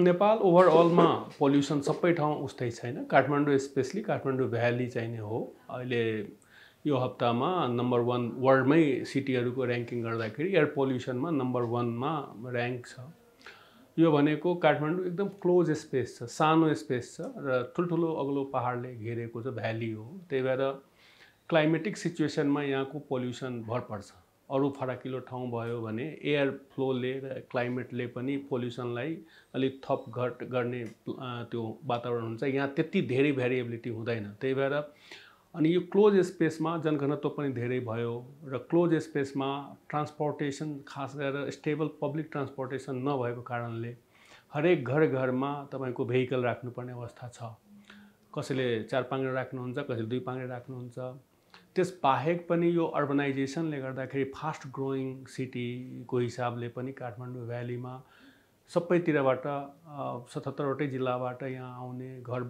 Nepal ओभरअलमा pollution सबै ठाउँ उस्तै छैन। काठमाडौँ स्पेसली काठमाडौँ भ्याली चाहिँ नै हो अहिले यो हप्तामा नम्बर 1 वर्ल्डमै सिटीहरूको र्याङ्किङ गर्दाखेरि एयर पोल्युसनमा नम्बर 1 मा र्याङ्क छ। यो भनेको काठमाडौँ एकदम क्लोज स्पेस छ, सानो स्पेस छ र ठुल्ठुलो अग्लो पहाडले घेरेको छ, भ्याली हो। त्यही भएर क्लाइमेटिक सिचुएसनमा यहाँको पोल्युसन भर पर्छ। अरू फराकिलो ठाउँ भयो भने एयर फ्लोले र क्लाइमेटले पनि पोल्युसनलाई अलिक थप घट गर्ने त्यो वातावरण हुन्छ। यहाँ त्यति धेरै भेरिएबिलिटी हुँदैन। त्यही भएर अनि यो क्लोज स्पेसमा जनघनत्व पनि धेरै भयो र क्लोज स्पेसमा ट्रान्सपोर्टेसन खास गरेर स्टेबल पब्लिक ट्रान्सपोर्टेसन नभएको कारणले हरेक घरमा तपाईँको भेहिकल राख्नुपर्ने अवस्था छ। कसैले 4 पाङ्ग्रे राख्नुहुन्छ, कसैले 2 पाङ्ग्रे राख्नुहुन्छ। त्यस बाहेक पनि यो अर्बनाइजेसनले गर्दाखेरि फास्ट ग्रोइङ सिटीको हिसाबले पनि काठमाडौँ भ्यालीमा सबैतिरबाट 77वटै जिल्लाबाट यहाँ आउने, घर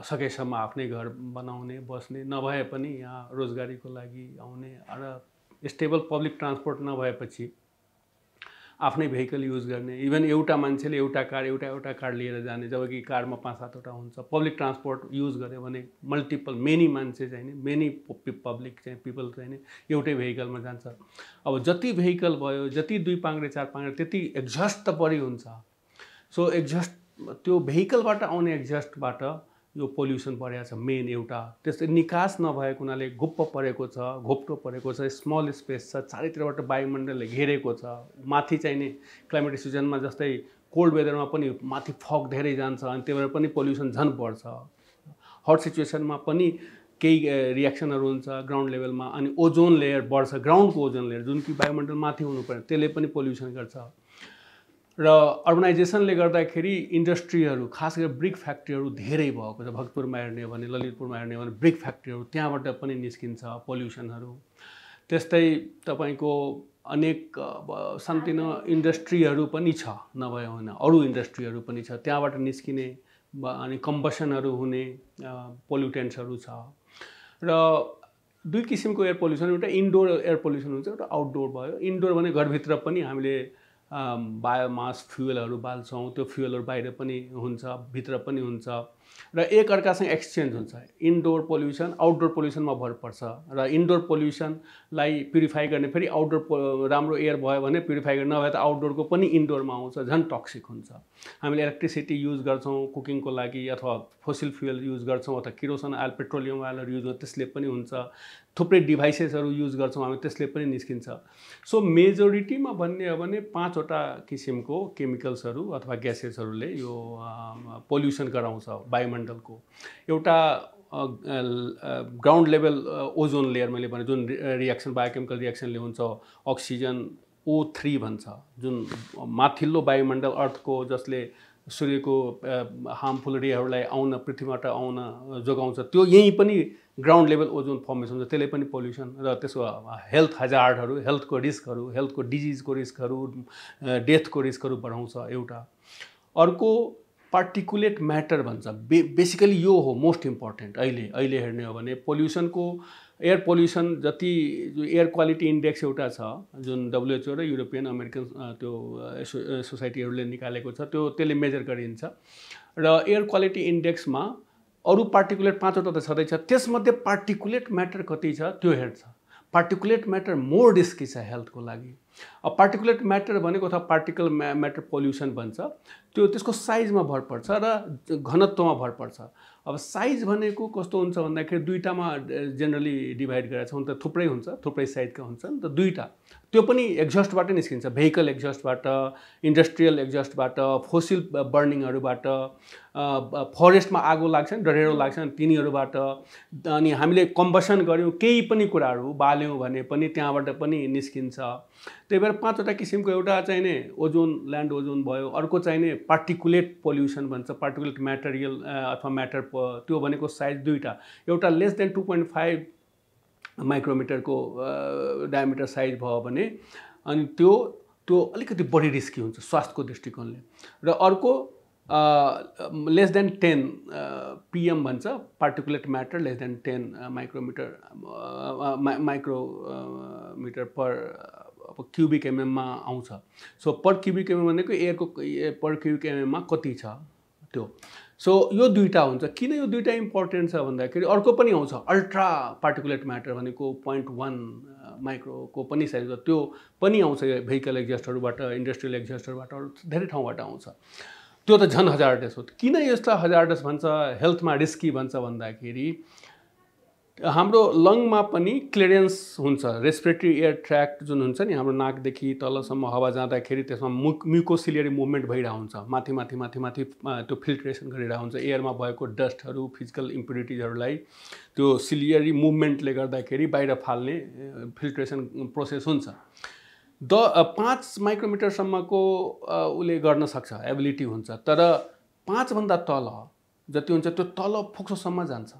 सकेसम्म आफ्नै घर बनाउने, बस्ने, नभए पनि यहाँ रोजगारीको लागि आउने र स्टेबल पब्लिक ट्रान्सपोर्ट नभएपछि आफ्नै भेहिकल युज गर्ने। इभन एउटा मान्छेले एउटा कार लिएर जाने, जबकि कारमा 5-7वटा हुन्छ। पब्लिक ट्रान्सपोर्ट युज गर्यो भने मल्टिपल मेनी मान्छे चाहिँ नि मेनी पब्लिक चाहिँ पिपल चाहिँ नि एउटै भेहिकलमा जान्छ। अब जति भेहिकल भयो, जति 2 पाङ्ग्रे 4 पाङ्ग्रे त्यति एक्जस्ट त बढी हुन्छ। सो एक्जस्ट त्यो भेहिकलबाट आउने एक्जस्टबाट यो पोल्युसन बढेको छ मेन एउटा। त्यस्तै निकास नभएको हुनाले घोप्टो परेको छ, स्मल स्पेस छ, चारैतिरबाट वायुमण्डलले घेरेको छ। माथि चाहिँ नि क्लाइमेटिक सिजनमा जस्तै कोल्ड वेदरमा पनि माथि फग धेरै जान्छ अनि त्यही भएर पनि पोल्युसन झन् बढ्छ। हट सिचुएसनमा पनि केही रिएक्सनहरू हुन्छ ग्राउन्ड लेभलमा अनि ओजोन लेयर बढ्छ। ग्राउन्डको ओजोन लेयर जुन कि वायुमण्डल माथि हुनुपर्ने त्यसले पनि पोल्युसन गर्छ। र अर्बनाइजेसनले गर्दाखेरि इन्डस्ट्रीहरू खास गरी ब्रिक फ्याक्ट्रीहरू धेरै भएको छ। भक्तपुरमा हेर्ने हो भने, ललितपुरमा हेर्ने हो भने ब्रिक फ्याक्ट्रीहरू त्यहाँबाट पनि निस्किन्छ पोल्युसनहरू। त्यस्तै तपाईँको अनेक सानोतिनो इन्डस्ट्रीहरू पनि छ, नभए होइन अरू इन्डस्ट्रीहरू पनि छ, त्यहाँबाट निस्किने अनि कम्बसनहरू हुने पोल्युटेन्ट्सहरू छ। र 2 किसिमको एयर पोल्युसन, एउटा इन्डोर एयर पोल्युसन हुन्छ, एउटा आउटडोर भयो। इन्डोर भने घरभित्र पनि हामीले बायोमास फ्युएलहरू बाल्छौँ, त्यो फ्युएलहरू बाहिर पनि हुन्छ, भित्र पनि हुन्छ र एक अर्कासँग एक्सचेन्ज हुन्छ। इन्डोर पोल्युसन आउटडोर पोल्युसनमा भर पर्छ र इन्डोर पोल्युसनलाई प्युरिफाई गर्ने फेरि आउटडोर राम्रो एयर भयो भने प्युरिफाई गर्ने, नभए त आउटडोरको पनि इन्डोरमा आउँछ, झन् टक्सिक हुन्छ। हामीले इलेक्ट्रिसिटी युज गर्छौँ कुकिङको लागि अथवा फोसिल फ्युएल युज गर्छौँ अथवा किरोसिन आयल, पेट्रोलियम आयलहरू युज गर्छौँ, त्यसले पनि हुन्छ। थुप्रै डिभाइसेसहरू युज गर्छौँ हामी, त्यसले पनि निस्किन्छ। सो मेजोरिटीमा भन्ने हो भने 5वटा किसिमको केमिकल्सहरू अथवा ग्यासेसहरूले यो पोल्युसन गराउँछ वायुमण्डलको। एउटा ग्राउन्ड लेभल ओजोन लेयर मैले भने जुन रिएक्सन बायोकेमिकल रिएक्सनले हुन्छ, अक्सिजन O3 भन्छ, जुन माथिल्लो वायुमण्डल अर्थको जसले सूर्यको हार्मफुल रेहरूलाई आउन, पृथ्वीबाट आउन जोगाउँछ, त्यो यहीँ पनि ग्राउन्ड लेभल ओजोन फर्मेसन हुन्छ। त्यसले पनि पोल्युसन र त्यसको हेल्थ हजार्डहरू, हेल्थको रिस्कहरू, हेल्थको डिजिजको रिस्कहरू, डेथको रिस्कहरू बढाउँछ एउटा। अर्को पार्टिकुलेट म्याटर भन्छ। बेसिकली यो हो मोस्ट इम्पोर्टेन्ट। अहिले हेर्ने हो भने पोल्युसनको एयर पोल्युसन जति एयर क्वालिटी इन्डेक्स एउटा छ जुन WHO र युरोपियन अमेरिकन त्यो सोसाइटीहरूले निकालेको छ, त्यसले मेजर गरिन्छ र एयर क्वालिटी इन्डेक्समा अरू पार्टिकुलेट 5वटा त छँदैछ, त्यसमध्ये पार्टिकुलेट म्याटर कति छ त्यो हेर्छ। पार्टिकुलेट म्याटर मोर रिस्की छ हेल्थको लागि। अब पार्टिकुलेट म्याटर भनेको अथवा पार्टिकल म्याटर पोल्युसन भन्छ, त्यो त्यसको साइजमा भर पर्छ र घनत्वमा भर पर्छ। अब साइज भनेको कस्तो हुन्छ भन्दाखेरि 2टामा जेनरली डिभाइड गरेर छ। त थुप्रै हुन्छ, थुप्रै साइजका हुन्छन्, त 2टा त्यो पनि एक्जस्टबाट निस्किन्छ। भेहिकल एक्जस्टबाट, इन्डस्ट्रियल एक्जस्टबाट, फोसिल बर्निङहरूबाट, फरेस्टमा आगो लाग्छ नि, डढेरो लाग्छ नि, तिनीहरूबाट। अनि हामीले कम्बसन गऱ्यौँ केही पनि कुराहरू बाल्यौँ भने पनि त्यहाँबाट पनि निस्किन्छ। त्यही भएर 5वटा किसिमको, एउटा चाहिँ नि ओजोन, ल्यान्ड ओजोन भयो। अर्को चाहिँ नि पार्टिकुलेट पोल्युसन भन्छ, पार्टिकुलेट म्याटेरियल अथवा म्याटर, त्यो भनेको साइज 2टा। एउटा लेस देन 2.5 माइक्रोमिटरको डायमिटर साइज भयो भने अनि त्यो अलिकति बढी रिस्की हुन्छ स्वास्थ्यको दृष्टिकोणले। र अर्को लेस देन 10 PM भन्छ, particulate matter less than 10 micrometre per cubic एमएममा आउँछ। सो पर क्युबिक एमएम भनेको एयरको पर क्युबिक एमएममा कति छ त्यो। सो यो दुईटा हुन्छ। किन यो दुईटा इम्पोर्टेन्ट छ भन्दाखेरि अर्को पनि आउँछ अल्ट्रा पार्टिकुलेट म्याटर भनेको 0.1 माइक्रोको पनि साइज, त्यो पनि आउँछ भेहिकल एक्जस्टरबाट, इन्डस्ट्रियल एक्जस्टरबाट, धेरै ठाउँबाट आउँछ। त्यो त झन् हजार्डस हो। किन यस्तो हजार्डस भन्छ, हेल्थमा रिस्की भन्छ भन्दाखेरि हाम्रो लङमा पनि क्लियरेन्स हुन्छ, रेस्पिरेटरी एयर ट्र्याक्ट जुन हुन्छ नि हाम्रो नाकदेखि तलसम्म हावा जाँदाखेरि त्यसमा म्युकोसिलियरी मुभमेन्ट भइरहेको हुन्छ, माथि माथि माथि माथि त्यो फिल्ट्रेसन गरिरहेको हुन्छ। एयरमा भएको डस्टहरू, फिजिकल इम्प्युरिटिजहरूलाई त्यो सिलियरी मुभमेन्टले गर्दाखेरि बाहिर फाल्ने फिल्ट्रेसन प्रोसेस हुन्छ। 5 माइक्रोमिटरसम्मको उसले गर्न सक्छ, एबिलिटी हुन्छ। तर 5 भन्दा तल जति हुन्छ त्यो तल फोक्सोसम्म जान्छ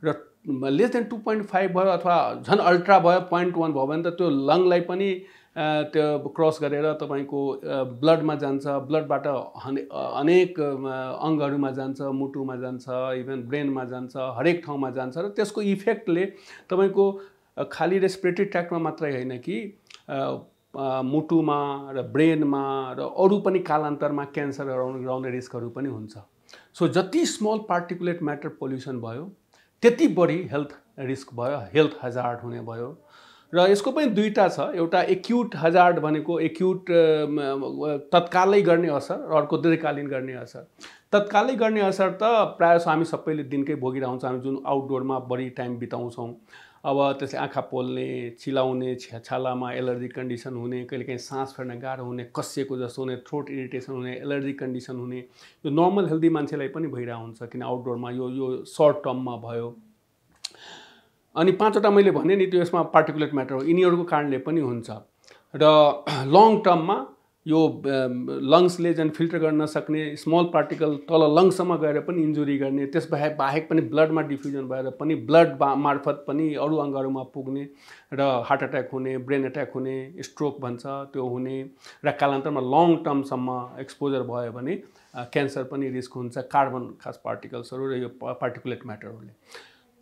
र लेस देन 2.5 भयो अथवा झन् अल्ट्रा भयो 0.1 भयो भने त त्यो लङलाई पनि त्यो क्रस गरेर तपाईँको ब्लडमा जान्छ, ब्लडबाट अनेक अङ्गहरूमा जान्छ, मुटुमा जान्छ, इभन ब्रेनमा जान्छ, हरेक ठाउँमा जान्छ र त्यसको इफेक्टले तपाईँको खाली रेस्पिरेटरी ट्र्याक्टमा मात्रै होइन कि मुटुमा र ब्रेनमा र अरू पनि कालान्तरमा क्यान्सर गराउने रिस्कहरू पनि हुन्छ। सो जति स्मल पार्टिकुलेट म्याटर पोल्युसन भयो त्यति बढी हेल्थ रिस्क भयो, हेल्थ हजार्ड हुने भयो। र यसको पनि दुईटा छ, एउटा एक्युट हजार्ड भनेको एक्युट तत्कालै गर्ने असर, अर्को दीर्घकालीन गर्ने असर। तत्कालै गर्ने असर त प्रायः हामी सबैले दिनकै भोगिरहन्छ, हामी जुन आउटडोरमा बढी टाइम बिताउँछौँ। अब त्यसले आँखा पोल्ने, चिलाउने, छालामा एलर्जी कन्डिसन हुने, कहिलेकाहीँ सास फेर्न गाह्रो हुने, कसिएको जस्तो हुने, थ्रोट इरिटेसन हुने, एलर्जी कन्डिसन हुने, यो नर्मल हेल्दी मान्छेलाई पनि भइरहेको हुन्छ किन आउटडोरमा यो सर्ट टर्ममा भयो। अनि 5वटा मैले भने नि त्यो यसमा पार्टिकुलेट म्याटर हो, यिनीहरूको कारणले पनि हुन्छ। र लङ टर्ममा यो लङ्सले झन् फिल्टर गर्न नसक्ने स्मल पार्टिकल तल लङ्ससम्म गएर पनि इन्जुरी गर्ने, त्यस बाहेक पनि ब्लडमा डिफ्युजन भएर पनि ब्लड मार्फत पनि अरू अङ्गहरूमा पुग्ने र हार्ट एट्याक हुने, ब्रेन एट्याक हुने, स्ट्रोक भन्छ त्यो हुने र कालान्तरमा लङ टर्मसम्म एक्सपोजर भयो भने क्यान्सर पनि रिस्क हुन्छ, कार्बन खास पार्टिकल्सहरू र यो पार्टिकुलेट म्याटरहरूले।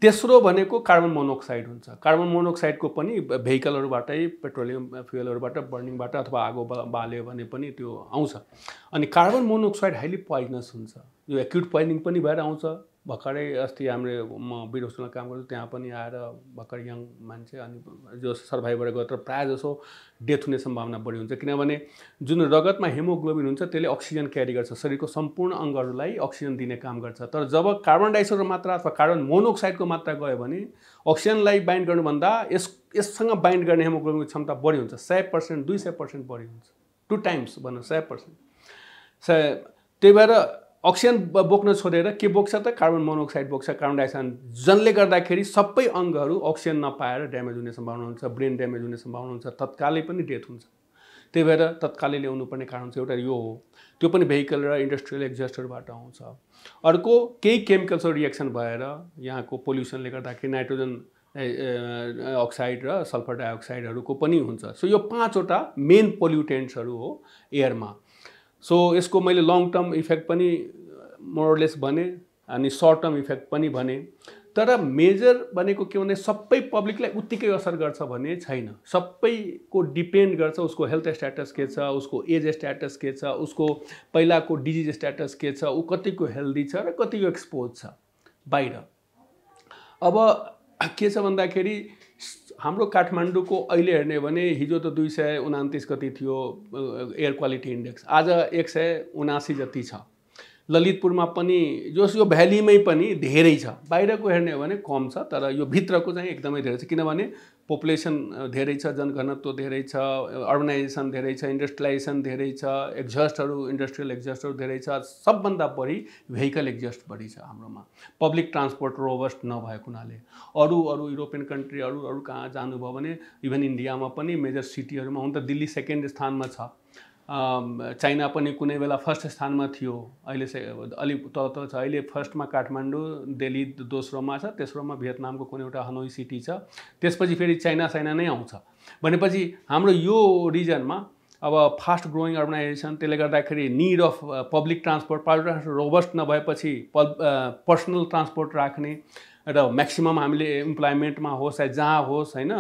तेस्रो भनेको कार्बन मोनोक्साइड हुन्छ। कार्बन मोनोक्साइडको पनि भेहिकलहरूबाटै, पेट्रोलियम फ्युलहरूबाट, बर्निङबाट अथवा आगो बाल्यो भने पनि त्यो आउँछ। अनि कार्बन मोनोक्साइड हाइली पोइजनस हुन्छ, यो एक्युट पोइजनिङ पनि भएर आउँछ। भर्खरै अस्ति हाम्रो म वीर हस्पिटलमा काम गर्छु, त्यहाँ पनि आएर भर्खर यङ मान्छे अनि जो सर्भाइभर गयो, तर प्रायः जसो डेथ हुने सम्भावना बढी हुन्छ किनभने जुन रगतमा हेमोग्लोबिन हुन्छ त्यसले अक्सिजन क्यारी गर्छ, शरीरको सम्पूर्ण अङ्गहरूलाई अक्सिजन दिने काम गर्छ। तर जब कार्बन डाइअक्साइडको मात्रा अथवा कार्बन मोनोक्साइडको मात्रा गयो भने अक्सिजनलाई बाइन्ड गर्नुभन्दा यससँग बाइन्ड गर्ने हेमोग्लोबिनको क्षमता बढी हुन्छ, 100%, 200% बढी हुन्छ, 2 टाइम्स भनौँ 100%। त्यही भएर अक्सिजन बोक्न छोडेर के बोक्छ त कार्बन मोनोक्साइड बोक्छ, कार्बन डाइअक्साइड, जसले गर्दाखेरि सबै अङ्गहरू अक्सिजन नपाएर ड्यामेज हुने सम्भावना हुन्छ, ब्रेन ड्यामेज हुने सम्भावना हुन्छ, तत्कालै पनि डेथ हुन्छ। त्यही भएर तत्कालै ल्याउनु पर्ने कारण चाहिँ एउटा यो हो, त्यो पनि भेहिकल र इन्डस्ट्रियल एक्जस्टरबाट आउँछ। अर्को केही केमिकल्सहरू रिएक्सन भएर यहाँको पोल्युसनले गर्दाखेरि नाइट्रोजन अक्साइड र सल्फर डाइअक्साइडहरूको पनि हुन्छ। सो यो 5वटा मेन पोल्युटेन्ट्सहरू हो एयरमा। सो यसको मैले लङ टर्म इफेक्ट पनि मोरलेस भने अनि सर्ट टर्म इफेक्ट पनि भने, तर मेजर भनेको के भने सबै पब्लिकलाई उत्तिकै असर गर्छ भने छैन। सबैको डिपेन्ड गर्छ उसको हेल्थ स्ट्याटस के छ, उसको एज स्ट्याटस के छ, उसको पहिलाको डिजिज स्ट्याटस के छ, ऊ कतिको हेल्दी छ र कतिको एक्सपोज छ बाहिर। अब के छ भन्दाखेरि हाम्रो काठमाडौँको अहिले हेर्ने भने हिजो त 229 कति थियो एयर क्वालिटी इन्डेक्स, आज 179 जति छ। ललितपुरमा पनि यो भ्यालीमै पनि धेरै छ, बाहिरको हेर्ने हो भने कम छ, तर यो भित्रको चाहिँ एकदमै धेरै छ किनभने पपुलेसन धेरै छ, जनघनत्व धेरै छ, अर्बनाइजेसन धेरै छ, इन्डस्ट्रियलाइजेसन धेरै छ, एक्जस्टहरू इन्डस्ट्रियल एक्जस्टहरू धेरै छ, सबभन्दा बढी भेहिकल एक्जस्ट बढी छ हाम्रोमा, पब्लिक ट्रान्सपोर्ट रोबस्ट नभएको हुनाले। अरू युरोपियन कन्ट्री अरू कहाँ जानुभयो भने इभन इन्डियामा पनि मेजर सिटीहरूमा हुन त दिल्ली सेकेन्ड स्थानमा छ, चाइना पनि कुनै बेला फर्स्ट स्थानमा थियो, अहिले अलिक तल छ, अहिले फर्स्टमा काठमाडौँ, दिल्ली दोस्रोमा छ, तेस्रोमा भियतनामको कुनै एउटा हनोई सिटी छ, त्यसपछि फेरि चाइना नै आउँछ। भनेपछि हाम्रो यो रिजनमा अब फास्ट ग्रोइङ अर्गनाइजेसन, त्यसले गर्दाखेरि need of public transport robust नभएपछि पर्सनल ट्रान्सपोर्ट राख्ने र म्याक्सिमम हामीले इम्प्लोइमेन्टमा होस् या जहाँ होस् होइन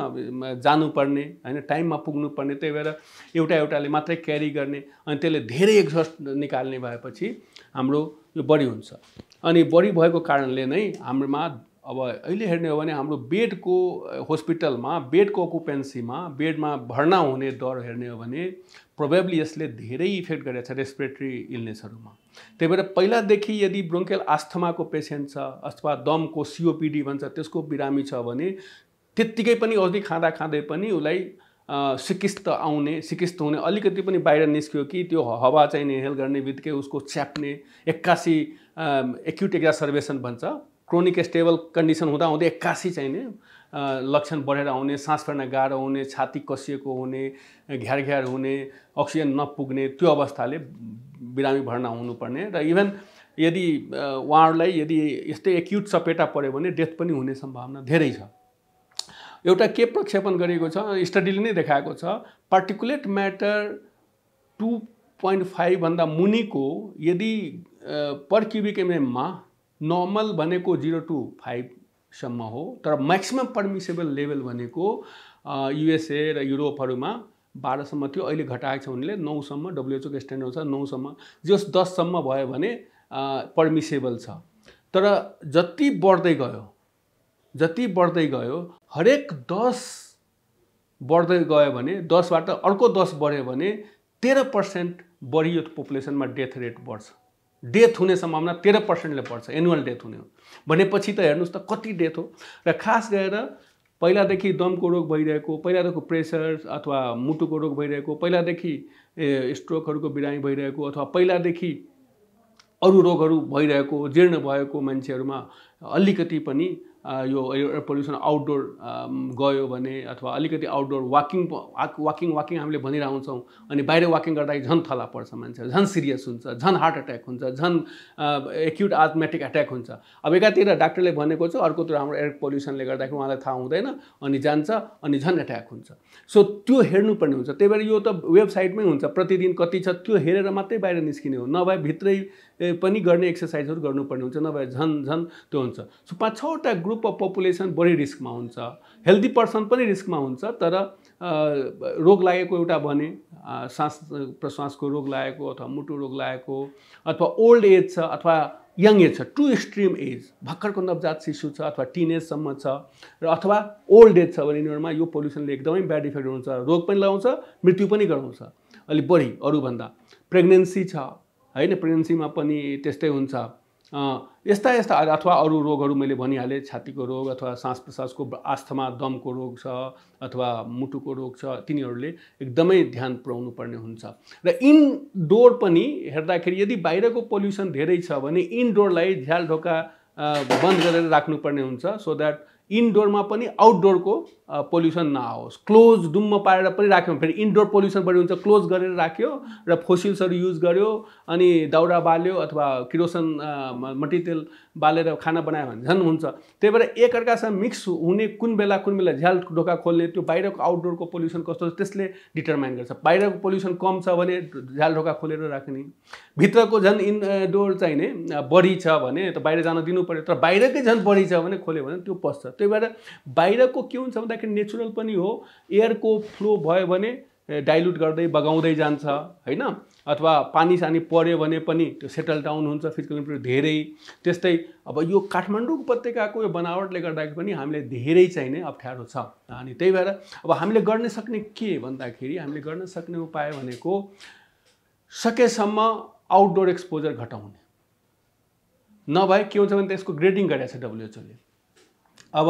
जानुपर्ने होइन टाइममा पुग्नुपर्ने, त्यही भएर एउटाले मात्रै क्यारी गर्ने अनि त्यसले धेरै एक्जस्ट निकाल्ने भएपछि हाम्रो यो बढी हुन्छ। अनि बढी भएको कारणले नै हाम्रोमा अब अहिले हेर्ने हो भने हाम्रो बेडको हस्पिटलमा बेडको अकुपेन्सीमा बेडमा भर्ना हुने दर हेर्ने हो भने प्रोबेबली यसले धेरै इफेक्ट गरेको छ रेस्पिरेटरी इलनेसहरूमा। त्यही भएर पहिलादेखि यदि ब्रोङ्कियल आस्थमाको पेसेन्ट छ अथवा दमको सिओपिडी भन्छ त्यसको बिरामी छ भने त्यत्तिकै पनि औषधि खाँदै पनि उसलाई सिकिस्त हुने अलिकति पनि बाहिर निस्क्यो कि त्यो हावा चाहिँ इन्हेल गर्ने बित्तिकै उसको च्याप्ने 81 एक्युट एक्जासर्बेसन भन्छ, क्रोनिक स्टेबल कन्डिसन हुँदै 81 चाहिँ नि लक्षण बढेर आउने, सास फेर्न गाह्रो हुने, छाती कसिएको हुने, घ्यार हुने, अक्सिजन नपुग्ने, त्यो अवस्थाले बिरामी भर्ना हुनुपर्ने र इभन यदि उहाँहरूलाई यदि यस्तै एक्युट चपेटा पऱ्यो भने डेथ पनि हुने सम्भावना धेरै छ। एउटा के प्रक्षेपण गरिएको छ स्टडीले नै देखाएको छ, पार्टिकुलेट म्याटर 2.5 भन्दा मुनिको यदि पर क्युबिक एमएममा नर्मल भनेको 0 to 5 सम्म हो, तर म्याक्सिमम पर्मिसेबल लेभल भनेको युएसए र युरोपहरूमा 12 सम्म थियो, अहिले घटाएको छ उनीहरूले 9 सम्म, WHO को स्ट्यान्डर्ड छ 9 सम्म, जस 10 सम्म भयो भने पर्मिसेबल छ। तर जति बढ्दै गयो हरेक 10 बढ्दै गयो भने 10 बाट अर्को 10 बढ्यो भने 13% बढी यो पपुलेसनमा डेथ रेट बढ्छ। डेथ हुने सम्भावना 13%ले बढ्छ, एनुअल डेथ हुने हो भनेपछि त हेर्नुस् त कति डेथ हो। र खास गरेर पहिलादेखि दमको रोग भइरहेको, पहिलादेखि प्रेसर अथवा मुटुको रोग भइरहेको, पहिलादेखि स्ट्रोकहरूको बिरामी भइरहेको अथवा पहिलादेखि अरू रोगहरू भइरहेको, जीर्ण भएको मान्छेहरूमा अलिकति पनि यो एयर पोल्युसन आउटडोर गयो भने अथवा अलिकति आउटडोर वाकिङ हामीले भनिरहन्छौँ अनि बाहिर वाकिङ गर्दाखेरि झन् थला पर्छ, मान्छे झन् सिरियस हुन्छ, झन् हार्ट अट्याक हुन्छ, झन् एक्युट आस्थमेटिक अट्याक हुन्छ। अब एकातिर डाक्टरले भनेको छ, अर्कोतिर हाम्रो एयर पोल्युसनले गर्दाखेरि उहाँलाई थाहा हुँदैन अनि जान्छ अनि झन् अट्याक हुन्छ। सो त्यो हेर्नुपर्ने हुन्छ। त्यही भएर यो त वेबसाइटमै हुन्छ, प्रतिदिन कति छ त्यो हेरेर मात्रै बाहिर निस्किने हो, नभए भित्रै पनि गर्ने एक्सर्साइजहरू गर्नुपर्ने हुन्छ, नभए झन् त्यो हुन्छ। सो 5-6वटा ग्रुप अफ पपुलेसन बढी रिस्कमा हुन्छ, हेल्दी पर्सन पनि रिस्कमा हुन्छ, तर रोग लागेको एउटा भने सास प्रश्वासको रोग लागेको अथवा मुटु रोग लागेको अथवा ओल्ड एज छ अथवा यङ एज छ, टु एक्सट्रिम एज भर्खरको नवजात शिशु छ अथवा टिनेजसम्म छ र अथवा ओल्ड एज छ भने यिनीहरूमा यो पोल्युसनले एकदमै ब्याड इफेक्ट हुन्छ, रोग पनि लगाउँछ, मृत्यु पनि गराउँछ अलिक बढी अरूभन्दा। प्रेग्नेन्सी छ होइन, प्रेग्नेन्सीमा पनि त्यस्तै हुन्छ। यस्ता अथवा अरू रोगहरू मैले भनिहालेँ, छातीको रोग अथवा सास प्रश्वासको आस्थमा, दमको रोग छ अथवा मुटुको रोग छ, तिनीहरूले एकदमै ध्यान पुर्याउनु पर्ने हुन्छ। र इनडोर पनि हेर्दाखेरि यदि बाहिरको पोल्युसन धेरै छ भने इनडोरलाई झ्याल ढोका बन्द गरेर राख्नुपर्ने हुन्छ, सो द्याट इनडोरमा पनि आउटडोरको पोल्युसन नआओस्। क्लोज डुम्म पारेर पनि राख्यो फेरि इनडोर पोल्युसन बढी हुन्छ, क्लोज गरेर राख्यो र फोसिल्सहरू युज गर्यो अनि दाउरा बाल्यो अथवा किरोसिन मट्टीतेल बालेर खाना बनायो भने झन् हुन्छ। त्यही भएर एकअर्कासँग मिक्स हुने कुन बेला झ्याल ढोका खोल्ने, त्यो बाहिरको आउटडोरको पोल्युसन कस्तो छ त्यसले डिटरमाइन गर्छ। बाहिरको पोल्युसन कम छ भने झ्याल ढोका खोलेर राख्ने, भित्रको झन् इनडोर चाहिँ नि बढी छ भने त बाहिर जान दिनु पर्यो, तर बाहिरकै झन् बढी छ भने खोल्यो भने त्यो पस्छ। त्यही भएर बाहिरको के हुन्छ भन्दाखेरि नेचुरल पनि हो, एयरको फ्लो भयो भने डाइल्युट गर्दै बगाउँदै जान्छ होइन, अथवा पानी सानी पर्यो भने पनि त्यो सेटल डाउन हुन्छ, फिजिकल इम्प्रुभ धेरै। त्यस्तै अब यो काठमाडौँ उपत्यकाको यो बनावटले गर्दाखेरि पनि हामीले धेरै चाहिँ नै अप्ठ्यारो छ। अनि त्यही भएर अब हामीले गर्न सक्ने के भन्दाखेरि हामीले गर्न सक्ने उपाय भनेको सकेसम्म आउटडोर एक्सपोजर घटाउने, नभए के हुन्छ भने त्यसको ग्रेडिङ गरेको छ WHO ले। अब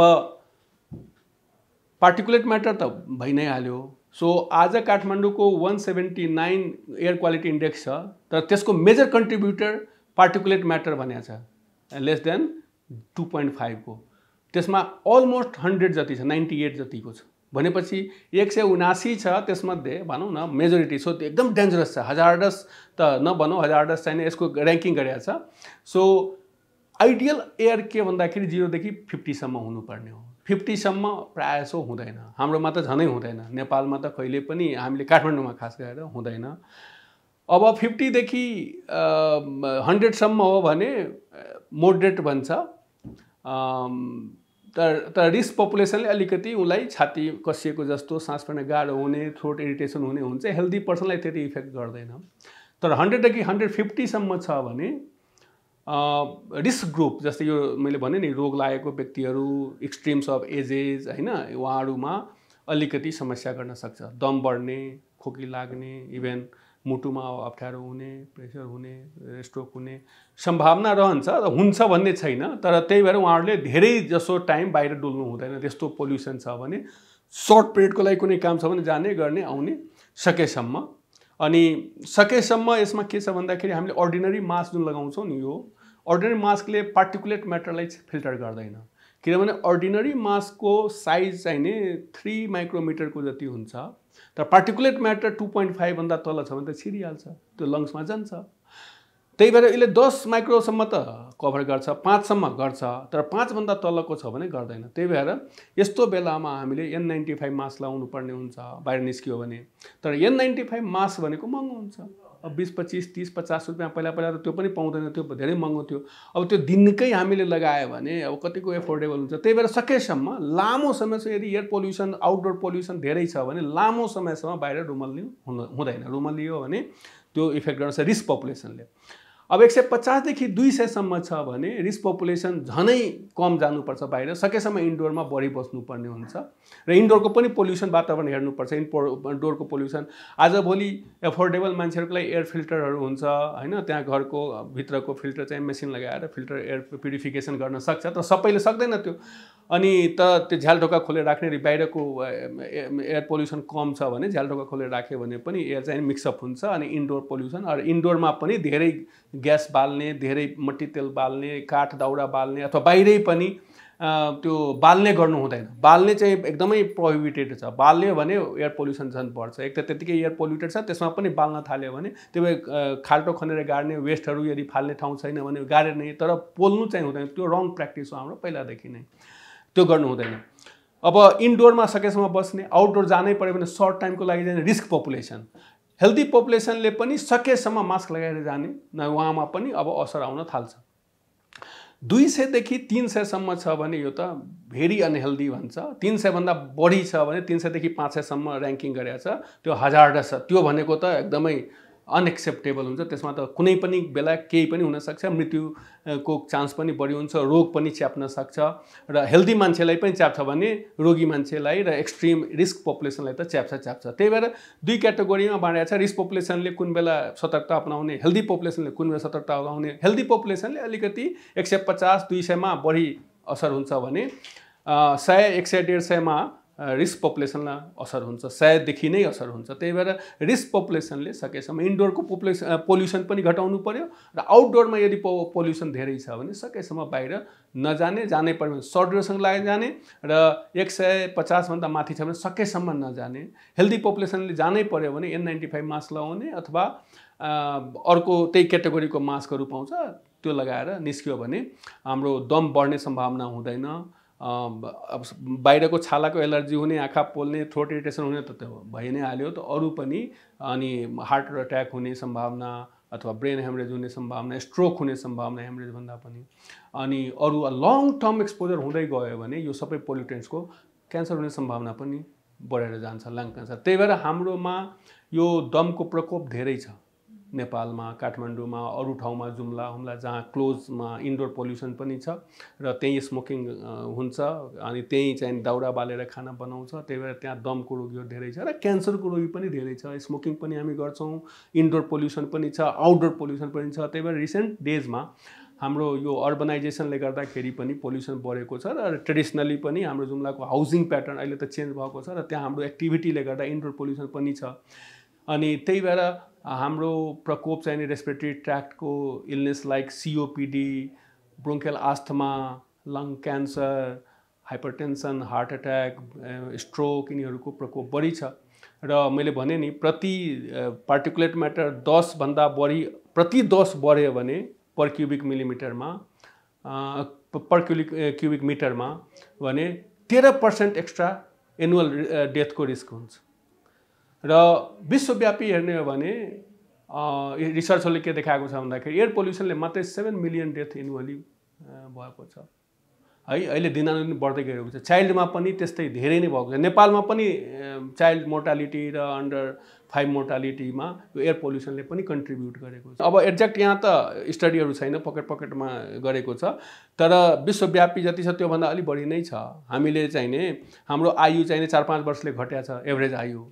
पार्टिकुलेट म्याटर त भइ नै हाल्यो। सो आज काठमाडौँको 179 एयर क्वालिटी इन्डेक्स छ, तर त्यसको मेजर कन्ट्रिब्युटर पार्टिकुलेट म्याटर भनेको छ लेस देन 2.5 को, त्यसमा अलमोस्ट 100 जति छ, 98 जतिको छ भनेपछि 179 छ, त्यसमध्ये भनौँ न मेजोरिटी। सो एकदम डेन्जरस छ, हजार्डस त नभनौँ, हजार्डस चाहिँ यसको ऱ्याङ्किङ गरेको छ। सो आइडियल एयर के भन्दाखेरि 0 देखि 50 सम्म हुनुपर्ने हो। 50 सम्म प्रायःसो हुँदैन। हाम्रोमा त झनै हुँदैन, नेपालमा त कहिले पनि, हामीले काठमाडौँमा खास गरेर हुँदैन। अब 50 देखि 100 सम्म हो भने मोडरेट भन्छ। तर रिस्क पपुलेसनले अलिकति उलाई छाती कसिएको जस्तो, सास फेर्न गाह्रो हुने, थ्रोट इरिटेसन हुने हुन्छ। हेल्दी पर्सनलाई त्यति इफेक्ट गर्दैन। तर 100 देखि 150 सम्म छ भने रिस्क ग्रुप, जस्तै यो मैले भने नि रोग लागेको व्यक्तिहरू, एक्सट्रिम्स अफ एजेज हैन, उहाँहरूमा अलिकति समस्या गर्न सक्छ। दम बढ्ने, खोकी लाग्ने, इभन मुटुमा अप्ठ्यारो हुने, प्रेसर हुने, स्ट्रोक हुने सम्भावना रहन्छ। हुन्छ भन्ने छैन, तर त्यही भएर उहाँहरूले धेरै जसो टाइम बाहिर डुल्नु हुँदैन। त्यस्तो पोल्युसन छ भने सर्ट पिरियडको लागि कुनै काम छ भने जाने, गर्ने, आउने सकेसम्म। अनि सकेसम्म यसमा के छ भन्दाखेरि हामीले अर्डिनरी मास्क जुन लगाउँछौँ नि, यो अर्डिनरी मास्कले पार्टिकुलेट म्याटरलाई फिल्टर गर्दैन। किनभने अर्डिनरी मास्कको साइज चाहिँ नि 3 माइक्रोमिटरको जति हुन्छ, तर पार्टिकुलेट म्याटर 2.5 भन्दा तल छ भने त छिरिहाल्छ, त्यो लङ्समा जान्छ। त्यही भएर यसले 10 माइक्रोसम्म त कभर गर्छ, 5 सम्म गर्छ, तर 5 भन्दा तलको छ भने गर्दैन। त्यही भएर यस्तो बेलामा हामीले N95 मास्क लगाउनु पर्ने हुन्छ बाहिर निस्कियो भने। तर N95 मास्क भनेको महँगो हुन्छ। अब 20, 25, 30, 50 रुपियाँ पहिला त त्यो पनि पाउँदैन, त्यो धेरै महँगो थियो। अब त्यो दिनकै हामीले लगायो भने अब कतिको एफोर्डेबल हुन्छ। त्यही भएर सकेसम्म लामो समयसम्म, यदि एयर पोल्युसन, आउटडोर पोल्युसन धेरै छ भने लामो समयसम्म बाहिर रुमल्नु हुँदैन। रुमलियो भने त्यो इफेक्ट गर्छ रिस्क पपुलेसनले। अब 150 देखि 200 सम्म छ भने रिस्क पपुलेसन झनै कम जानुपर्छ बाहिर, सकेसम्म इन्डोरमा बढी बस्नुपर्ने हुन्छ। र इन्डोरको पनि पोल्युसन वातावरण हेर्नुपर्छ। इन्डोरको पोल्युसन आजभोलि एफोर्डेबल मान्छेहरूको लागि एयर फिल्टरहरू हुन्छ हैन, त्यहाँ घरको भित्रको फिल्टर चाहिँ मेसिन लगाएर फिल्टर एयर प्युरिफिकेसन गर्न सक्छ, तर सबैले सक्दैन त्यो। अनि त त्यो झ्यालढोका खोलेर राख्ने, बाहिरको एयर पोल्युसन कम छ भने झ्यालढोका खोलेर राख्यो भने पनि एयर चाहिँ मिक्सअप हुन्छ। अनि इन्डोर पोल्युसन, र इन्डोरमा पनि धेरै ग्यास बाल्ने, धेरै मट्टी तेल बाल्ने, काठ दाउरा बाल्ने अथवा बाहिरै पनि त्यो बाल्ने गर्नु हुँदैन। बाल्ने चाहिँ एकदमै प्रोहिबिटेड छ। बाल्यो भने एयर पोल्युसन झन् बढ्छ। एक त त्यतिकै एयर पोल्युटेड छ, त्यसमा पनि बाल्न थाल्यो भने त्यो खाल्टो खनेर गाड्ने, वेस्टहरू यदि फाल्ने ठाउँ छैन भने गाडे नै, तर पोल्नु चाहिँ हुँदैन। त्यो रङ प्र्याक्टिस हो हाम्रो पहिलादेखि नै, त्यो गर्नु हुँदैन। अब इन्डोरमा सकेसम्म बस्ने, आउटडोर जानै पर्यो भने सर्ट टाइमको लागि जाने रिस्क पपुलेसन। हेल्दी पपुलेसनले पनि सकेसम्म मास्क लगाएर जाने, उहाँमा पनि अब असर आउन थाल्छ। 200 देखि 300 सम्म छ भने यो त भेरी अनहेल्दी भन्छ। 300 भन्दा बढी छ भने 300 देखि 500 सम्म र्याङ्किङ गरेको छ, त्यो हजार्डस छ। त्यो भनेको त एकदमै अनएक्सेप्टेबल हुन्छ। त्यसमा त कुनै पनि बेला केही पनि हुन सक्छ, मृत्युको चान्स पनि बढी हुन्छ, रोग पनि च्याप्न सक्छ। र हेल्दी मान्छेलाई पनि च्याप्छ भने रोगी मान्छेलाई र एक्सट्रिम रिस्क पपुलेसनलाई त च्याप्छ। त्यही भएर दुई क्याटेगोरीमा बाँडेको छ। रिस्क पपुलेसनले कुन बेला सतर्कता अपनाउने, हेल्दी पपुलेसनले कुन बेला सतर्कता अपनाउने। हेल्दी पपुलेसनले अलिकति 150-200 मा बढी असर हुन्छ भने 100-150 मा रिस्क पपुलेसनलाई असर हुन्छ, 100 देखि नै असर हुन्छ। त्यही भएर रिस्क पपुलेसनले सकेसम्म इन्डोरको पोल्युसन पनि घटाउनु पर्यो, र आउटडोरमा यदि पोल्युसन धेरै छ भने सकेसम्म बाहिर नजाने, जानै पर्यो भने सर्ट ड्युरेसन लागि जाने, र 150 भन्दा माथि छ भने सकेसम्म नजाने। हेल्दी पपुलेसनले जानै पर्यो भने N95 मास्क लगाउने अथवा अर्को त्यही क्याटेगोरीको मास्कहरू पाउँछ, त्यो लगाएर निस्क्यो भने हाम्रो दम बढ्ने सम्भावना हुँदैन। अब बाहिरको छालाको एलर्जी हुने, आँखा पोल्ने, थ्रोट इरिटेसन हुने त त्यो भइ नै हाल्यो। त अरू पनि, अनि हार्ट अट्याक हुने सम्भावना अथवा ब्रेन हेमरेज हुने सम्भावना, स्ट्रोक हुने सम्भावना हेमरेज भन्दा पनि, अनि अरू लङ टर्म एक्सपोजर हुँदै गयो भने यो सबै पोल्युटेन्ट्सको क्यान्सर हुने सम्भावना पनि बढेर जान्छ, लङ क्यान्सर। त्यही भएर हाम्रोमा यो दमको प्रकोप धेरै छ नेपालमा, काठमाडौँमा, अरू ठाउँमा, जुम्ला हुम्ला जहाँ क्लोजमा इन्डोर पोल्युसन पनि छ, र त्यहीँ स्मोकिङ हुन्छ, अनि त्यहीँ चाहिँ दाउरा बालेर खाना बनाउँछ। त्यही भएर त्यहाँ दमको रोगीहरू धेरै छ, र क्यान्सरको रोगी पनि धेरै छ। स्मोकिङ पनि हामी गर्छौँ, इन्डोर पोल्युसन पनि छ, आउटडोर पोल्युसन पनि छ। त्यही भएर रिसेन्ट डेजमा हाम्रो यो अर्बनाइजेसनले गर्दाखेरि पनि पोल्युसन बढेको छ, र ट्रेडिसनली पनि हाम्रो जुम्लाको हाउसिङ प्याटर्न अहिले त चेन्ज भएको छ, र त्यहाँ हाम्रो एक्टिभिटीले गर्दा इन्डोर पोल्युसन पनि छ। अनि त्यही भएर हाम्रो प्रकोप चाहिँ रेस्पिरेटरी ट्र्याक्टको illness like COPD, bronchial asthma, lung cancer, hypertension, heart attack, stroke, यिनीहरूको प्रकोप बढी छ। र मैले भने नि, प्रति पार्टिकुलेट म्याटर 10 भन्दा बढी, प्रति 10 बढ्यो भने पर क्युबिक मिटरमा भने 13% एक्स्ट्रा एनुअल डेथको रिस्क हुन्छ। र विश्वव्यापी हेर्ने हो भने रिसर्चहरूले के देखाएको छ भन्दाखेरि एयर पोल्युसनले मात्रै 7 मिलियन डेथ एनुअली भएको छ है। अहिले दिनानुदिन बढ्दै गएको छ। चाइल्डमा पनि त्यस्तै धेरै नै भएको छ। नेपालमा पनि चाइल्ड मोर्टालिटी र अन्डर 5 मोर्टालिटीमा यो एयर पोल्युसनले पनि कन्ट्रिब्युट गरेको छ। अब एक्ज्याक्ट यहाँ त स्टडीहरू छैन, पकेटमा गरेको छ, तर विश्वव्यापी जति छ त्योभन्दा अलि बढी नै छ। हामीले चाहिँ नि हाम्रो आयु चाहिँ नि 4-5 वर्षले घट्या छ, एभरेज आयु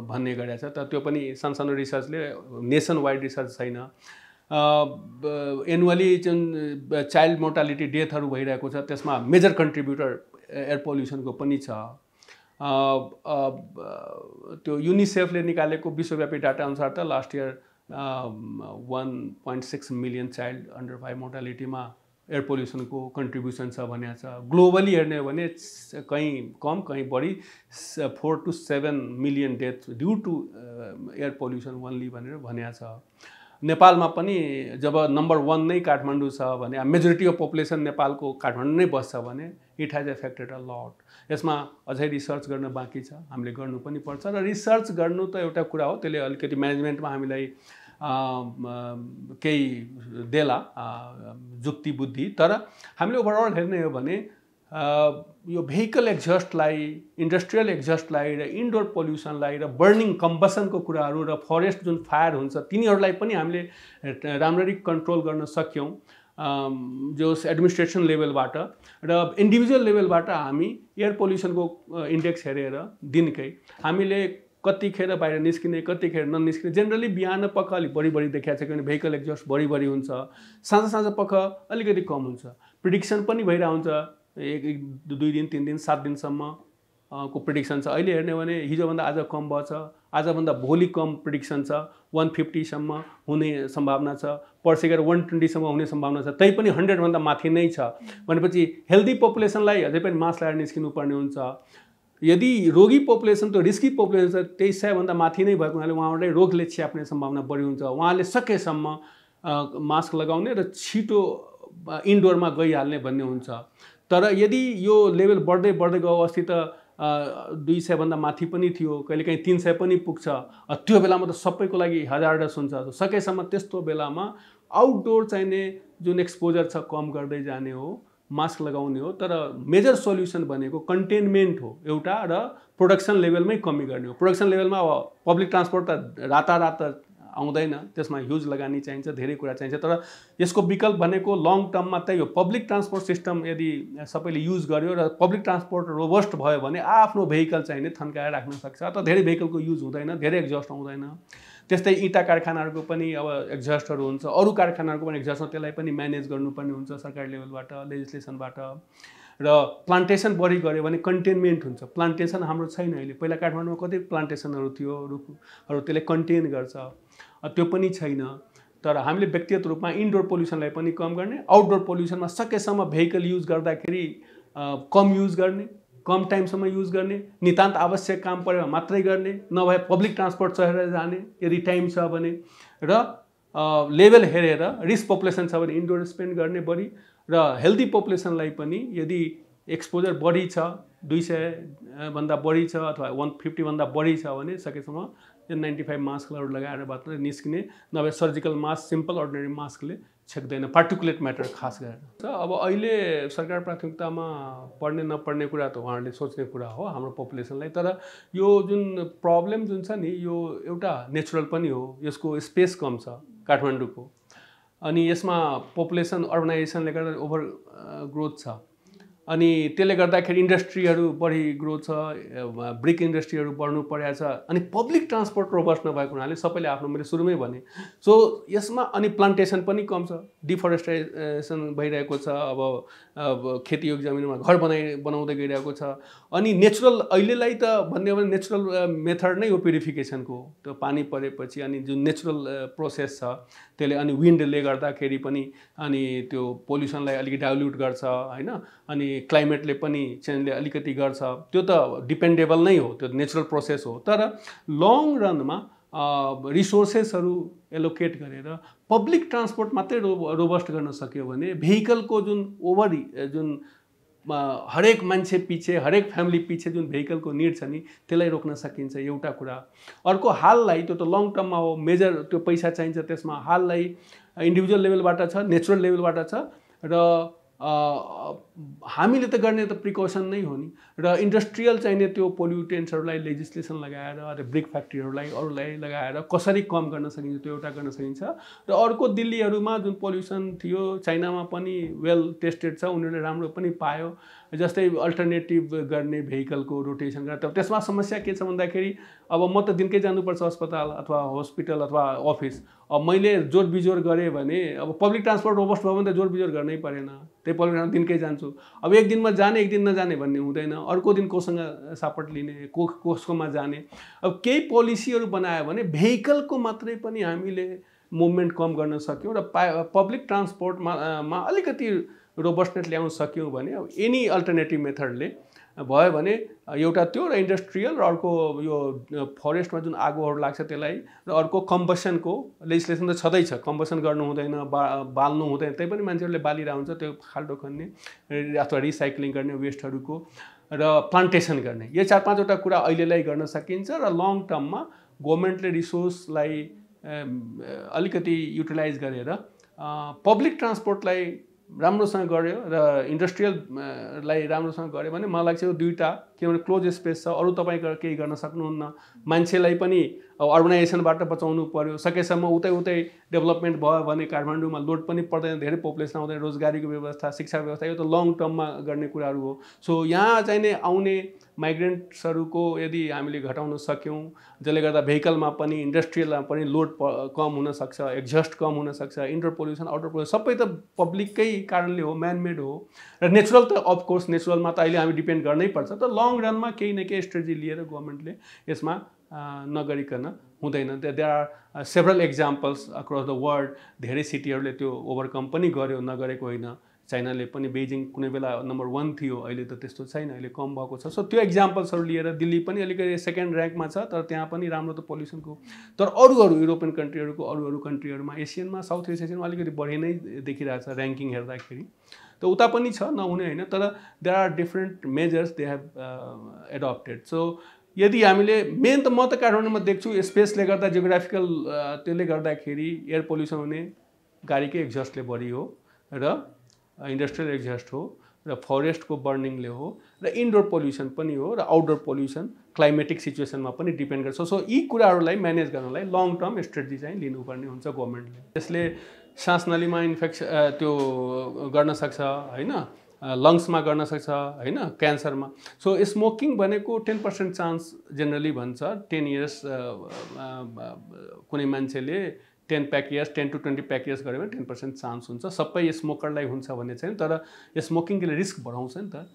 भन्ने गरेको छ। तर त्यो पनि सानो रिसर्चले, नेसन वाइड रिसर्च छैन। एनुअली जुन चाइल्ड मोर्टालिटी डेथहरू भइरहेको छ त्यसमा मेजर कन्ट्रिब्युटर एयर पोल्युसनको पनि छ। त्यो युनिसेफले निकालेको विश्वव्यापी डाटा अनुसार त last year 1.6 million child under 5 मोर्टालिटीमा एयर पोल्युसनको कन्ट्रिब्युसन छ भनेको छ। ग्लोबली हेर्ने हो भने कहीँ कम कहीँ बढी 4 to 7 million death due to air pollution only भनेर भनेको छ। नेपालमा पनि जब नम्बर 1 नै काठमाडौँ छ भने, मेजोरिटी अफ पपुलेसन नेपालको काठमाडौँ नै बस्छ भने it has affected a lot. यसमा अझै रिसर्च गर्न बाँकी छ, हामीले गर्नु पनि पर्छ। र रिसर्च गर्नु त एउटा कुरा हो, त्यसले अलिकति म्यानेजमेन्टमा हामीलाई केही देला जुक्ति बुद्धि। तर हामीले ओभरअल हेर्ने हो भने यो भेहिकल एक्जस्टलाई, इन्डस्ट्रियल एक्जस्टलाई र इन्डोर पोल्युसनलाई र बर्निङ कम्बसनको कुराहरू र फरेस्ट जुन फायर हुन्छ तिनीहरूलाई पनि हामीले राम्ररी कन्ट्रोल गर्न सक्यौँ जो एडमिनिस्ट्रेसन लेभलबाट र इन्डिभिजुअल लेभलबाट। हामी एयर पोल्युसनको इन्डेक्स हेरेर दिनकै हामीले कतिखेर बाहिर निस्किने, कतिखेर ननिस्किने, जेनरली बिहान पख अलिक बढी देखिएको छ किनभने भेहिकल एक्जस्ट बढी हुन्छ, साँझ पख अलिकति कम हुन्छ। प्रिडिक्सन पनि भइरहेको हुन्छ, 1-2 दिन 3 दिन 7 दिनसम्म को प्रिडिक्सन छ। अहिले हेर्ने हो भने हिजोभन्दा आज कम भएछ, आजभन्दा भोलि कम प्रिडिक्सन छ, 150 सम्म हुने सम्भावना छ, पर्सि गएर 120 सम्म हुने सम्भावना छ। तै पनि 100 भन्दा माथि नै छ भनेपछि हेल्दी पपुलेसनलाई अझै पनि मास्क लगाएर निस्किनु पर्ने हुन्छ। यदि रोगी पपुलेसन त रिस्की पपुलेसन छ 2300 भन्दा माथि नै भएको हुनाले उहाँहरूलाई रोगले छ्याप्ने सम्भावना बढी हुन्छ। उहाँले सकेसम्म मास्क लगाउने र छिटो इन्डोरमा गइहाल्ने भन्ने हुन्छ। तर यदि यो लेभल बढ्दै गयो, अस्ति त 200 भन्दा माथि पनि थियो, कहिलेकाहीँ 300 पनि पुग्छ, त्यो बेलामा त सबैको लागि हजार्डस हुन्छ। सकेसम्म त्यस्तो बेलामा आउटडोर चाहिने जुन एक्सपोजर छ कम गर्दै जाने हो, मास्क लगाउने हो। तर मेजर सोल्युसन भनेको कन्टेनमेन्ट हो एउटा, र प्रोडक्सन लेभलमै कमी गर्ने हो। प्रोडक्सन लेभलमा अब पब्लिक ट्रान्सपोर्ट त रातारात आउँदैन, त्यसमा ह्युज लगानी चाहिन्छ, धेरै कुरा चाहिन्छ। तर यसको विकल्प भनेको लङ टर्ममा त यो पब्लिक ट्रान्सपोर्ट सिस्टम यदि सबैले युज गर्यो र पब्लिक ट्रान्सपोर्ट रोबस्ट भयो भने आफ्नो भेहिकल चाहिने थन्काएर राख्न सक्छ। त धेरै भेहिकलको युज हुँदैन, धेरै एक्जस्ट आउँदैन। त्यस्तै इँटा कारखानाहरूको पनि अब एक्जस्टहरू हुन्छ, अरू कारखानाहरूको पनि एक्जस्ट, त्यसलाई पनि म्यानेज गर्नुपर्ने हुन्छ सरकारी लेभलबाट, लेजिस्लेसनबाट। र प्लान्टेसन बढी गऱ्यो भने कन्टेनमेन्ट हुन्छ। प्लान्टेसन हाम्रो छैन अहिले। पहिला काठमाडौँमा कति प्लान्टेसनहरू थियो, रुखहरू, त्यसले कन्टेन गर्छ, त्यो पनि छैन। तर हामीले व्यक्तिगत रूपमा इन्डोर पोल्युसनलाई पनि कम गर्ने, आउटडोर पोल्युसनमा सकेसम्म भेहिकल युज गर्दाखेरि कम युज गर्ने, कम टाइमसम्म युज गर्ने, नितान्त आवश्यक काम परेमा मात्रै गर्ने, नभए पब्लिक ट्रान्सपोर्ट चढेर जाने यदि टाइम छ भने, र लेभल हेरेर रिस्क पपुलेसन छ भने इन्डोर स्पेन्ड गर्ने बढी। र हेल्दी पपुलेसनलाई पनि यदि एक्सपोजर बढी छ, 200 भन्दा बढी छ अथवा 150 भन्दा बढी छ भने सकेसम्म N95 मास्कहरू लगाएर मात्रै निस्किने, नभए सर्जिकल मास्क, सिम्पल अर्डिनरी मास्कले छेक्दैन, पार्टिकुलेट म्याटर खास गरेर। अब अहिले सरकार प्राथमिकतामा पढ्ने नपढ्ने कुरा त उहाँहरूले सोच्ने कुरा हो हाम्रो पपुलेसनलाई। तर यो जुन प्रब्लम जुन छ नि, यो एउटा नेचुरल पनि हो। यसको स्पेस कम छ काठमाडौँको, अनि यसमा पपुलेसन अर्बनाइजेसनले गर्दा ओभर ग्रोथ छ, अनि त्यसले गर्दाखेरि इन्डस्ट्रीहरू बढी ग्रोथ छ, ब्रिक इन्डस्ट्रीहरू बढ्नु परेको छ, अनि पब्लिक ट्रान्सपोर्ट रोबस्ट नभएको हुनाले सबैले आफ्नो, मैले सुरुमै भने। सो यसमा अनि प्लान्टेसन पनि कम छ, डिफरेस्टेसन भइरहेको छ। अब खेतीयोग्य जमिनमा घर बनाउँदै गइरहेको छ। अनि नेचुरल अहिलेलाई त भन्ने हो भने नेचुरल मेथड नै हो प्युरिफिकेसनको। त्यो पानी परेपछि अनि जुन नेचुरल प्रोसेस छ त्यसले, अनि विन्डले गर्दाखेरि पनि अनि त्यो पोल्युसनलाई अलिकति डाइल्युट गर्छ हैन, अनि क्लाइमेटले पनि चेन्जले अलिकति गर्छ। त्यो त डिपेन्डेबल नै हो, त्यो नेचुरल प्रोसेस हो। तर लङ रनमा रिसोर्सेसहरू एलोकेट गरेर पब्लिक ट्रान्सपोर्ट मात्रै रोबस्ट गर्न सक्यो भने भेहिकलको जुन हरेक मान्छे पछि हरेक फ्यामिली पछि जुन भेहिकलको निड छ नि त्यसलाई रोक्न सकिन्छ एउटा कुरा। अर्को हाललाई त्यो त लङ टर्ममा हो, मेजर त्यो पैसा चाहिन्छ त्यसमा, हाललाई इन्डिभिजुअल लेभलबाट छ, नेचुरल लेभलबाट छ र हामीले त गर्ने त प्रिकसन नै हो नि। र इन्डस्ट्रियल चाहिने त्यो पोल्युटेन्ट्सहरूलाई लेजिस्लेसन लगाएर ब्रिक फ्याक्ट्रीहरूलाई अरूलाई लगाएर कसरी कम गर्न सकिन्छ त्यो एउटा गर्न सकिन्छ। र अर्को दिल्लीहरूमा जुन पोल्युसन थियो चाइनामा पनि वेल टेस्टेड छ, उनीहरूले राम्रो पनि पायो। जस्तै अल्टरनेटिभ गर्ने भेहिकलको रोटेसन गरेर त्यसमा समस्या के छ भन्दाखेरि अब म त दिनकै जानुपर्छ अस्पताल अथवा हस्पिटल अथवा अफिस, अब मैले जोड बिजोड गरेँ भने अब पब्लिक ट्रान्सपोर्ट रोबस्ट भयो भने त जोड बिजोड गर्नै परेन, त्यही पब्लिक ट्रान्सपोर्ट दिनकै जान्छु। अब एक दिनमा जाने एक दिन नजाने भन्ने हुँदैन, अर्को दिन कोसँग सापट लिने कसकोमा जाने। अब केही पोलिसीहरू बनायो भने भेहिकलको मात्रै पनि हामीले मुभमेन्ट कम गर्न सक्यौँ र पब्लिक ट्रान्सपोर्टमा अलिकति रोबस्टनेस ल्याउन सक्यौँ भने अब एनी अल्टरनेटिभ मेथडले भयो भने एउटा त्यो र इन्डस्ट्रियल र अर्को यो फरेस्टमा जुन आगोहरू लाग्छ त्यसलाई, र अर्को कम्बसनको लेजिस्लेसन त छँदैछ, कम्बसन गर्नु हुँदैन, बाल्नु हुँदैन, त्यही पनि मान्छेहरूले बालिरहेको हुन्छ त्यो खाल्डो खन्ने अथवा रिसाइक्लिङ गर्ने वेस्टहरूको र प्लान्टेसन गर्ने। यो 4-5वटा कुरा अहिलेलाई गर्न सकिन्छ र लङ टर्ममा गभर्मेन्टले रिसोर्सलाई अलिकति युटिलाइज गरेर पब्लिक ट्रान्सपोर्टलाई राम्रोसँग गर्यो र इन्डस्ट्रियललाई राम्रोसँग गर्यो भने मलाई लाग्छ यो दुईवटा, किनभने क्लोज स्पेस छ, अरू तपाईँ केही गर्न सक्नुहुन्न, मान्छेलाई पनि अर्बनाइजेसनबाट बचाउनु पर्यो, सकेसम्म उतै डेभलपमेन्ट भयो भने काठमाडौँमा लोड पनि पर्दैन, धेरै पपुलेसन आउँदैन, रोजगारीको व्यवस्था, शिक्षा व्यवस्था, यो त लङ टर्ममा गर्ने कुराहरू हो। सो यहाँ चाहिँ नै आउने माइग्रेन्ट्सहरूको यदि हामीले घटाउन सक्यौँ, जसले गर्दा भेहिकलमा पनि इन्डस्ट्रियलमा पनि लोड कम हुनसक्छ, एक्जस्ट कम हुनसक्छ, इन्डोर पोल्युसन आउटडोर पोल्युसन सबै त पब्लिककै कारणले हो, म्यानमेड हो। र नेचुरल त अफकोर्स नेचुरलमा त अहिले हामी डिपेन्ड गर्नै पर्छ, तर लङ रनमा केही न केही स्ट्रेटेजी लिएर गभर्मेन्टले यसमा नगरिकन हुँदैन। There are several examples across the world, धेरै सिटीहरूले त्यो ओभरकम पनि गर्यो, नगरेको होइन। चाइनाले पनि बेजिङ कुनै बेला नम्बर 1 थियो, अहिले त त्यस्तो छैन, अहिले कम भएको छ। सो त्यो एक्जाम्पल्सहरू लिएर दिल्ली पनि अलिकति सेकेन्ड र्याङ्कमा छ, तर त्यहाँ पनि राम्रो त पोल्युसनको, तर अरू युरोपियन कन्ट्रीहरूको अरू कन्ट्रीहरूमा, एसियनमा, साउथ वेस्ट एसियनमा अलिकति बढी नै देखिरहेछ ऱ्याङ्किङ हेर्दाखेरि। त उता पनि छ, नहुने होइन, तर there are different measures they have adapted. So यदि हामीले मेन त म त काठमाडौँमा देख्छु स्पेसले गर्दा, जियोग्राफिकल त्यसले गर्दाखेरि एयर पोल्युसन हुने गाडीकै एक्जस्टले बढी हो र इन्डस्ट्रियल एक्जस्ट हो र फरेस्टको बर्निङले हो र इन्डोर पोल्युसन पनि हो र आउटडोर पोल्युसन क्लाइमेटिक सिचुएसनमा पनि डिपेन्ड गर्छ। सो यी कुराहरूलाई म्यानेज गर्नलाई लङ टर्म स्ट्रेटेजी चाहिँ लिनुपर्ने हुन्छ गभर्मेन्टले। यसले सास नलीमा इन्फेक्सन त्यो गर्न सक्छ होइन, लङ्समा गर्न सक्छ होइन, क्यान्सरमा। सो स्मोकिङ भनेको 10% चान्स जेनरली भन्छ, 10 इयर्स कुनै मान्छेले 10 pack years 10 to 20 pack years गऱ्यो भने 10% चान्स हुन्छ। सबै स्मोकरलाई हुन्छ भन्ने छैन, तर स्मोकिङले रिस्क बढाउँछ नि त।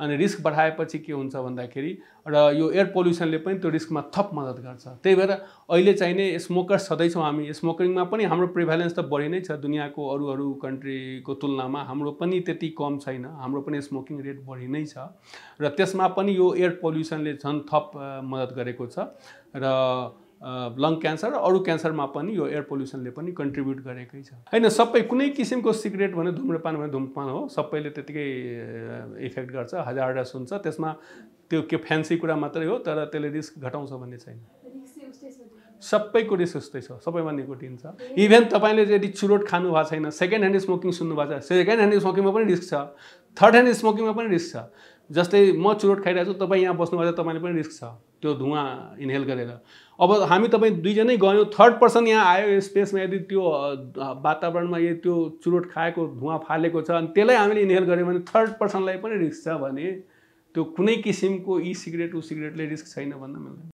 अनि रिस्क बढाएपछि के हुन्छ भन्दाखेरि र यो एयर पोल्युसनले पनि त्यो रिस्कमा थप मद्दत गर्छ। त्यही भएर अहिले चाहिने स्मोकर्स छँदैछौँ हामी, स्मोकिङमा पनि हाम्रो प्रिभ्यालेन्स त बढी नै छ, दुनियाँको अरू कन्ट्रीको तुलनामा हाम्रो पनि त्यति कम छैन, हाम्रो पनि स्मोकिङ रेट बढी नै छ र त्यसमा पनि यो एयर पोल्युसनले झन् थप मद्दत गरेको छ र लङ क्यान्सर र अरू क्यान्सरमा पनि यो एयर पोल्युसनले पनि कन्ट्रिब्युट गरेकै छ। होइन सबै कुनै किसिमको सिगरेट भने धुम्रपान हो, सबैले त्यतिकै इफेक्ट गर्छ, हजार्डस हुन्छ, त्यसमा त्यो के फ्यान्सी कुरा मात्रै हो, तर त्यसले रिस्क घटाउँछ भन्ने छैन। सबैको रिस्क उस्तै छ, सबैमा निकोटिन छ। इभेन तपाईँले यदि चुरोट खानु भएको छैन, सेकेन्ड ह्यान्ड स्मोकिङ सुन्नु भएको छ, सेकेन्ड ह्यान्ड स्मोकिङमा पनि रिस्क छ, थर्ड ह्यान्ड स्मोकिङमा पनि रिस्क छ। जस्तै म चुरोट खाइरहेको छु, तपाईँ यहाँ बस्नुभएको छ, तपाईँले पनि रिस्क छ त्यो धुवाँ इन्हेल गरेर। अब हामी तपाईँ दुईजनै गयौँ, थर्ड पर्सन यहाँ आयो यो स्पेसमा, यदि त्यो वातावरणमा त्यो चुरोट खाएको धुवाँ फालेको छ अनि त्यसलाई हामीले इन्हेल गऱ्यौँ भने थर्ड पर्सनलाई पनि रिस्क छ भने त्यो कुनै किसिमको ई सिगरेट ऊ सिगरेटले रिस्क छैन भन्न मिल्दैन।